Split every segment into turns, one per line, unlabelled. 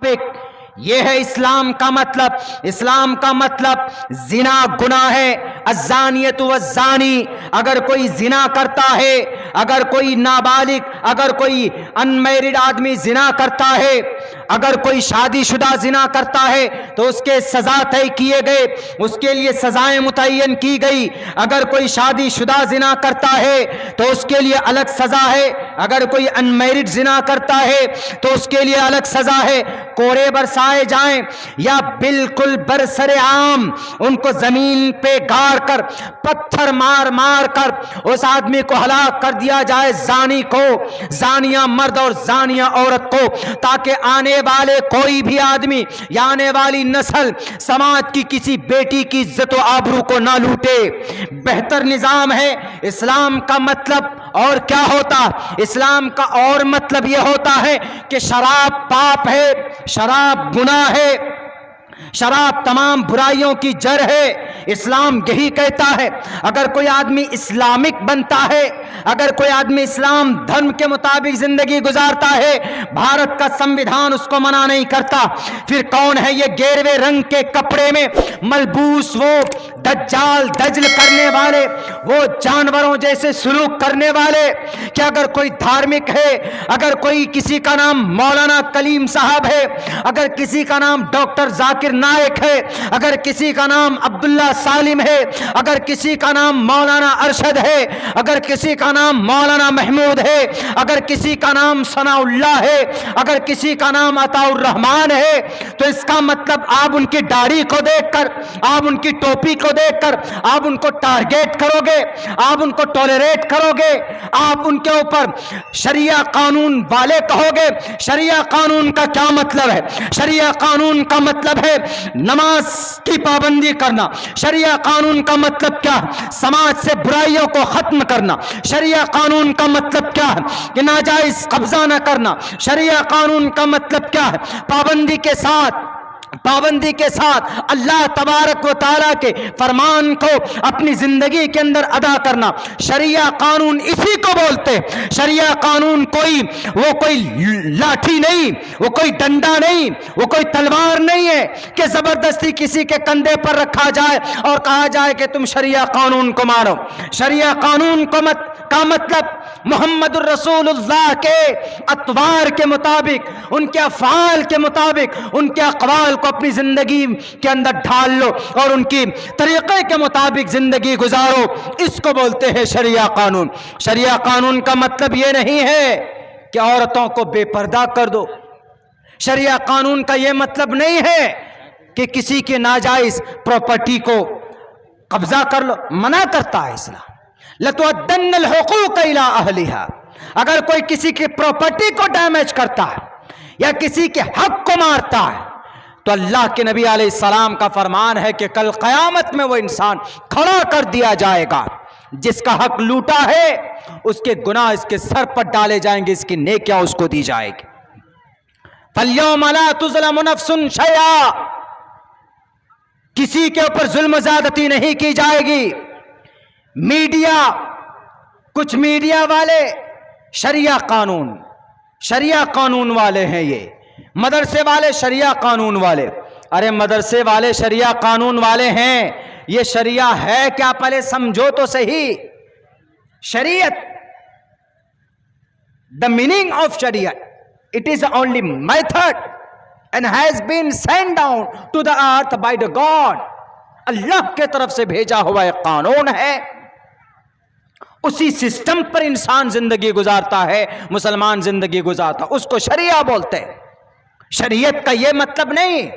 یہ ہے اسلام کا مطلب۔ اسلام کا مطلب زنا گناہ ہے، الزانیۃ والزانی، اگر کوئی زنا کرتا ہے، اگر کوئی نابالغ، اگر کوئی انمیرڈ آدمی زنا کرتا ہے، اگر کوئی شادی شدہ زنا کرتا ہے تو اس کے سزا طے کیے گئے، اس کے لیے سزائیں متعین کی گئی۔ اگر کوئی شادی شدہ زنا کرتا ہے تو اس کے لیے الگ سزا ہے، اگر کوئی انمیرڈ زنا کرتا ہے تو اس کے لیے الگ سزا ہے۔ کوڑے برسائے جائیں یا بالکل برسر عام ان کو زمین پہ گاڑ کر پتھر مار مار کر اس آدمی کو ہلاک کر دیا جائے، زانی کو، زانیہ مرد اور زانیہ عورت کو، تاکہ آنے والے کوئی بھی آدمی یا آنے والی نسل سماج کی کسی بیٹی کی عزت و آبرو کو نہ لوٹے۔ بہتر نظام ہے۔ اسلام کا مطلب اور کیا ہوتا؟ اسلام کا اور مطلب یہ ہوتا ہے کہ شراب پاپ ہے، شراب گناہ ہے، شراب تمام برائیوں کی جڑ ہے۔ اسلام یہی کہتا ہے اگر کوئی آدمی اسلامک بنتا ہے، اگر کوئی آدمی اسلام دھرم کے مطابق زندگی گزارتا ہے، بھارت کا سمویدھان اس کو منع نہیں کرتا، پھر کون ہے یہ گیروے رنگ کے کپڑے میں ملبوس وہ دجال دجل کرنے والے، وہ جانوروں جیسے سلوک کرنے والے؟ کہ اگر کوئی دھارمک ہے، اگر کوئی کسی کا نام مولانا کلیم صاحب ہے، اگر کسی کا نام ڈاکٹر ذاکر نائک ہے، اگر کسی کا نام عبداللہ سالم ہے، اگر کسی کا نام مولانا ارشد ہے، اگر کسی کا نام مولانا محمود ہے، اگر کسی کا نام ثناء اللہ ہے، اگر کسی کا نام عطاء الرحمان ہے، تو اس کا مطلب آپ ان کی داڑھی کو دیکھ کر، آپ ان کی ٹوپی کو دیکھ کر آپ ان کو ٹارگیٹ کرو گے، آپ ان کو ٹولریٹ کرو گے، آپ ان کے اوپر شریعہ قانون والے کہو گے۔ شریعہ قانون کا کیا مطلب ہے؟ شریعہ قانون کا مطلب ہے نماز کی پابندی کرنا۔ شریعہ قانون کا مطلب کیا ہے؟ سماج سے برائیوں کو ختم کرنا۔ شریعہ قانون کا مطلب کیا ہے؟ کہ ناجائز قبضہ نہ کرنا۔ شریعہ قانون کا مطلب کیا ہے؟ پابندی کے ساتھ اللہ تبارک و تعالیٰ کے فرمان کو اپنی زندگی کے اندر ادا کرنا۔ شریعہ قانون اسی کو بولتے ہیں۔ شریعہ قانون وہ کوئی لاٹھی نہیں، وہ کوئی ڈنڈا نہیں، وہ کوئی تلوار نہیں ہے کہ زبردستی کسی کے کندھے پر رکھا جائے اور کہا جائے کہ تم شریعہ قانون کو مانو۔ شریعہ قانون کا مطلب محمد الرسول اللہ کے اطوار کے مطابق، ان کے افعال کے مطابق، ان کے اقوال کو اپنی زندگی کے اندر ڈھال لو اور ان کی طریقے کے مطابق زندگی گزارو۔ اس کو بولتے ہیں شریعہ قانون۔ شریعہ قانون کا مطلب یہ نہیں ہے کہ عورتوں کو بے پردہ کر دو۔ شریعہ قانون کا یہ مطلب نہیں ہے کہ کسی کے ناجائز پراپرٹی کو قبضہ کر لو۔ منع کرتا ہے اسلام، لَتُؤَدَّنَّ الْحُقُوقَ إِلَىٰ أَهْلِهَا۔ اگر کوئی کسی کی پراپرٹی کو ڈیمیج کرتا ہے یا کسی کے حق کو مارتا ہے تو اللہ کے نبی علیہ السلام کا فرمان ہے کہ کل قیامت میں وہ انسان کھڑا کر دیا جائے گا۔ جس کا حق لوٹا ہے اس کے گناہ اس کے سر پر ڈالے جائیں گے، اس کی نیکیاں اس کو دی جائے گی۔ فَالْيَوْمَ لَا تُظْلَمُ نَفْسٌ شَيْئًا، کسی کے اوپر ظلم و زیادتی نہیں کی جائے گی۔ میڈیا، کچھ میڈیا والے شریعہ قانون والے ہیں، یہ مدرسے والے شریعہ قانون والے۔ ارے مدرسے والے شریعہ قانون والے ہیں، یہ شریعہ ہے کیا پہلے سمجھو تو صحیح۔ شریعت، the meaning of Sharia, it is the only method and has been sent down to the earth by the God. اللہ کے طرف سے بھیجا ہوا ایک قانون ہے، اسی سسٹم پر انسان زندگی گزارتا ہے، مسلمان زندگی گزارتا، اس کو شریعہ بولتے ہیں۔ شریعت کا یہ مطلب نہیں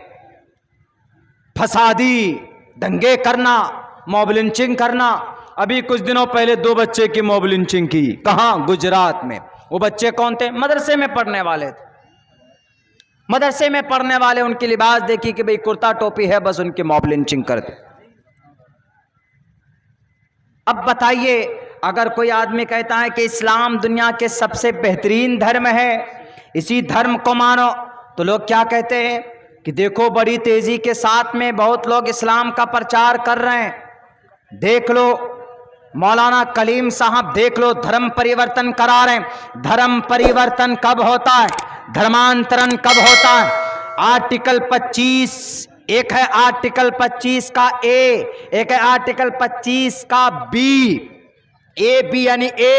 فسادی دنگے کرنا، موب لنچنگ کرنا۔ ابھی کچھ دنوں پہلے 2 بچے کی موب لنچنگ کی، کہاں؟ گجرات میں۔ وہ بچے کون تھے؟ مدرسے میں پڑھنے والے تھے۔ مدرسے میں پڑھنے والے، ان کی لباس دیکھی کہ بھئی کرتا ٹوپی ہے، بس ان کی موب لنچنگ کر دی۔ اب بتائیے، اگر کوئی آدمی کہتا ہے کہ اسلام دنیا کے سب سے بہترین دھرم ہے، اسی دھرم کو مانو، تو لوگ کیا کہتے ہیں کہ دیکھو بڑی تیزی کے ساتھ میں بہت لوگ اسلام کا پرچار کر رہے ہیں۔ دیکھ لو مولانا کلیم صاحب، دیکھ لو دھرم پریورتن کرا رہے ہیں۔ دھرم پریورتن کب ہوتا ہے؟ دھرمانترن کب ہوتا ہے؟ آرٹیکل 25، ایک ہے آرٹیکل 25 کا اے، ایک ہے آرٹیکل 25 کا بی، اے بی یعنی اے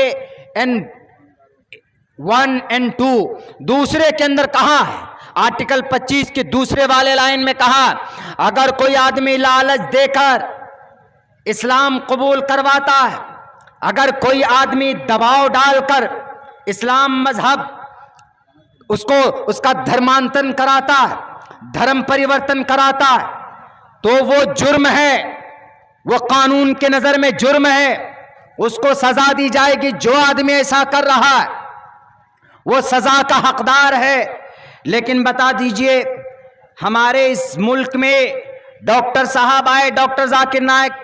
اینڈ 1 اینڈ 2. دوسرے کے اندر کہا ہے، آرٹیکل 25 کے دوسرے والے لائن میں کہا، اگر کوئی آدمی لالچ دے کر اسلام قبول کرواتا ہے، اگر کوئی آدمی دباؤ ڈال کر اسلام مذہب اس کا دھرمانترن کراتا ہے، دھرم پریورتن کراتا ہے، تو وہ جرم ہے، وہ قانون کے نظر میں جرم ہے، اس کو سزا دی جائے گی. جو آدمی ایسا کر رہا ہے وہ سزا کا حقدار ہے. لیکن بتا دیجئے ہمارے اس ملک میں ڈاکٹر صاحب آئے، doctor Zakir Naik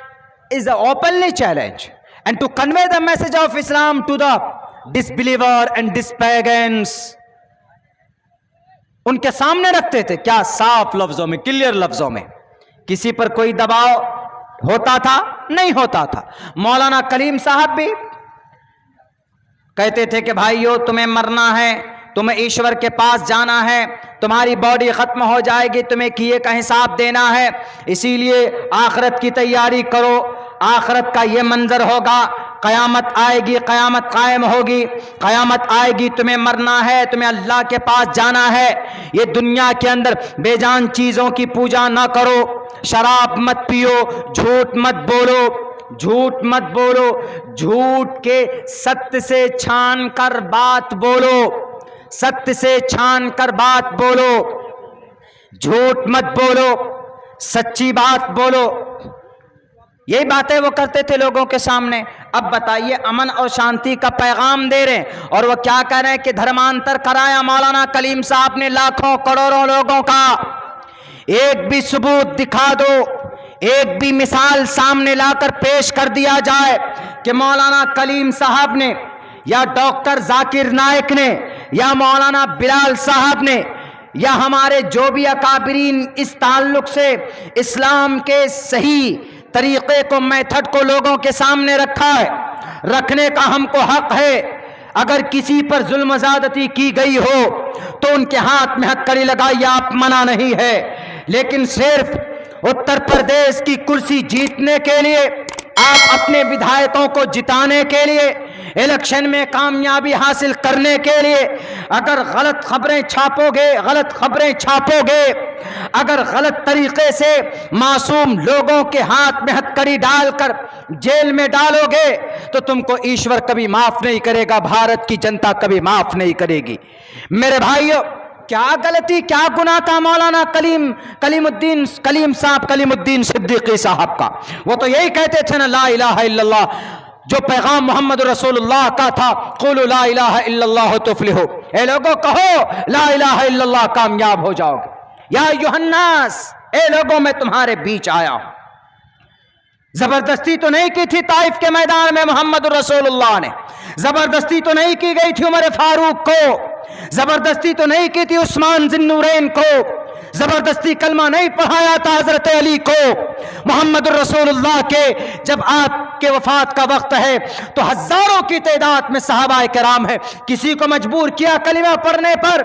is openly challenged and to convey the message of Islam to the disbeliever and dispagans. ان کے سامنے رکھتے تھے، کیا صاف لفظوں میں، کلیئر لفظوں میں. کسی پر کوئی دباؤ ہوتا تھا؟ نہیں ہوتا تھا. مولانا کلیم صاحب بھی کہتے تھے کہ بھائیو تمہیں مرنا ہے، تمہیں ایشور کے پاس جانا ہے، تمہاری باڈی ختم ہو جائے گی، تمہیں کیے کا حساب دینا ہے، اسی لیے آخرت کی تیاری کرو. آخرت کا یہ منظر ہوگا، قیامت آئے گی، قیامت قائم ہوگی، قیامت آئے گی، تمہیں مرنا ہے، تمہیں اللہ کے پاس جانا ہے. یہ دنیا کے اندر بے جان چیزوں کی پوجا نہ کرو، شراب مت پیو، جھوٹ مت بولو، جھوٹ مت بولو، جھوٹ کے ست سے چھان کر بات بولو، ست سے چھان کر بات بولو، جھوٹ مت بولو، سچی بات بولو. یہی باتیں وہ کرتے تھے لوگوں کے سامنے. اب بتائیے امن اور شانتی کا پیغام دے رہے ہیں اور وہ کیا کہہ رہے ہیں کہ دھرمانتر کرایا مولانا کلیم صاحب نے لاکھوں کروڑوں لوگوں کا. ایک بھی ثبوت دکھا دو، ایک بھی مثال سامنے لا کر پیش کر دیا جائے کہ مولانا کلیم صاحب نے یا ڈاکٹر ذاکر نائک نے یا مولانا بلال صاحب نے یا ہمارے جو بھی اکابرین اس تعلق سے اسلام کے صحیح طریقے کو، میتھڈ کو لوگوں کے سامنے رکھا ہے. رکھنے کا ہم کو حق ہے. اگر کسی پر ظلم و زیادتی کی گئی ہو تو ان کے ہاتھ میں ہتھکڑی لگائیے، آپ منع نہیں ہے. لیکن صرف اتر پردیش کی کرسی جیتنے کے لیے، آپ اپنے ودھایکوں کو جتانے کے لیے، الیکشن میں کامیابی حاصل کرنے کے لیے اگر غلط خبریں چھاپو گے، غلط خبریں چھاپو گے، اگر غلط طریقے سے معصوم لوگوں کے ہاتھ میں ہتھکڑی ڈال کر جیل میں ڈالو گے تو تم کو ایشور کبھی معاف نہیں کرے گا، بھارت کی جنتا کبھی معاف نہیں کرے گی. میرے بھائیو، کیا غلطی، کیا گناہ تھا مولانا کلیم الدین صدیقی صاحب کا؟ وہ تو یہی کہتے تھے نا، لا الہ الا اللہ، جو پیغام محمد رسول اللہ کا تھا، قولوا لا الہ الا اللہ تفلحوا. اے لوگوں کہو لا الہ الا اللہ، کامیاب ہو جاؤ گے. یا ایھا الناس، اے لوگوں میں تمہارے بیچ آیا ہوں. زبردستی تو نہیں کی تھی طائف کے میدان میں محمد رسول اللہ نے، زبردستی تو نہیں کی گئی تھی عمر فاروق کو، زبردستی تو نہیں کی تھی عثمان ذی النورین کو، زبردستی کلمہ نہیں پڑھایا تھا حضرت علی کو. محمد رسول اللہ کے جب آپ کے وفات کا وقت ہے تو ہزاروں کی تعداد میں صحابہ کرام ہے، کسی کو مجبور کیا کلمہ پڑھنے پر؟